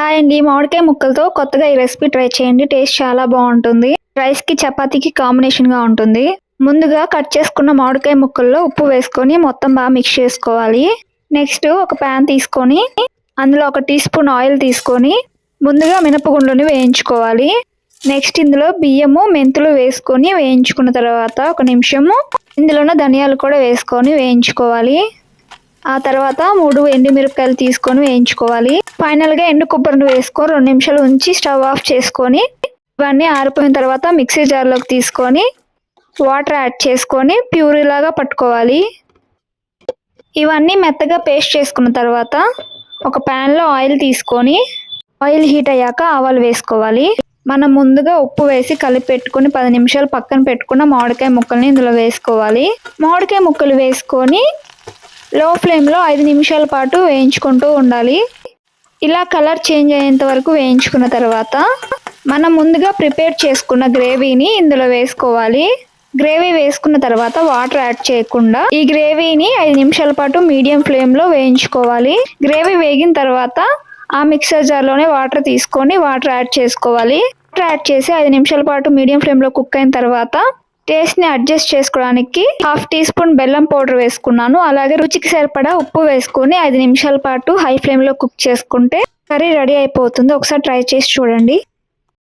Hi అండి. మామిడికాయ ముక్కలతో కొత్తగా ఈ రెసిపీ ట్రై చేయండి. టేస్ట్ చాలా బాగుంటుంది. రైస్‌కి, చపాతీకి కాంబినేషన్‌గా ఉంటుంది. ముందుగా కట్ చేసుకున్న మామిడికాయ ముక్కల్లో ఉప్పు వేసుకొని మొత్తం బాగా మిక్స్ చేసుకోవాలి. నెక్స్ట్ ఒక పాన్ తీసుకొని అందులో ఒక టీ స్పూన్ ఆయిల్ తీసుకొని ముందుగా మినపగుండ్లని వేయించుకోవాలి. నెక్స్ట్ ఇందులో బియ్యము, మెంతులు వేసుకొని వేయించుకున్న తర్వాత ఒక నిమిషము ఇందులోనే ధనియాలు కూడా వేసుకొని వేయించుకోవాలి. ఆ తర్వాత 3 ఎండుమిరపకాయలు తీసుకొని వేయించుకోవాలి. ఫైనల్‌గా ఎండు కొబ్బరిని వేసుకొని 2 నిమిషాలు ఉంచి స్టవ్ ఆఫ్ చేసుకొని ఇవన్నీ ఆరిపోయిన తర్వాత మిక్సీ జార్‌లోకి తీసుకొని వాటర్ యాడ్ చేసుకొని ప్యూరీ లాగా పట్టుకోవాలి. ఇవన్నీ మెత్తగా పేస్ట్ చేసుకున్న తర్వాత ఒక ప్యాన్‌లో ఆయిల్ తీసుకొని ఆయిల్ హీట్ అయ్యాక ఆవాలు వేసుకోవాలి. మనం ముందుగా ఉప్పు వేసి కలిపి పెట్టుకొని 10 నిమిషాలు పక్కన పెట్టుకున్న మామిడికాయ ముక్కల్ని ఇందులో వేసుకోవాలి. మామిడికాయ ముక్కలు వేసుకొని లో ఫ్లేమ్‌లో 5 నిమిషాల పాటు వేయించుకుంటూ ఉండాలి. ఇలా కలర్ చేంజ్ అయ్యేంత వరకు వేయించుకున్న తర్వాత మనం ముందుగా ప్రిపేర్ చేసుకున్న గ్రేవీని ఇందులో వేసుకోవాలి. గ్రేవీ వేసుకున్న తర్వాత వాటర్ యాడ్ చేయకుండా ఈ గ్రేవీని 5 నిమిషాల పాటు మీడియం ఫ్లేమ్‌లో వేయించుకోవాలి. గ్రేవీ వేగిన తర్వాత ఆ మిక్సర్ జార్‌లోనే వాటర్ తీసుకొని వాటర్ యాడ్ చేసుకోవాలి. వాటర్ యాడ్ చేసి 5 నిమిషాల పాటు మీడియం ఫ్లేమ్‌లో కుక్ అయిన తర్వాత టేస్ట్‌ని అడ్జస్ట్ చేసుకోవడానికి హాఫ్ టీ స్పూన్ బెల్లం పౌడర్ వేసుకున్నాను. అలాగే రుచికి సరిపడా ఉప్పు వేసుకొని 5 నిమిషాల పాటు హై ఫ్లేమ్‌లో కుక్ చేసుకుంటే కర్రీ రెడీ అయిపోతుంది. ఒకసారి ట్రై చేసి చూడండి.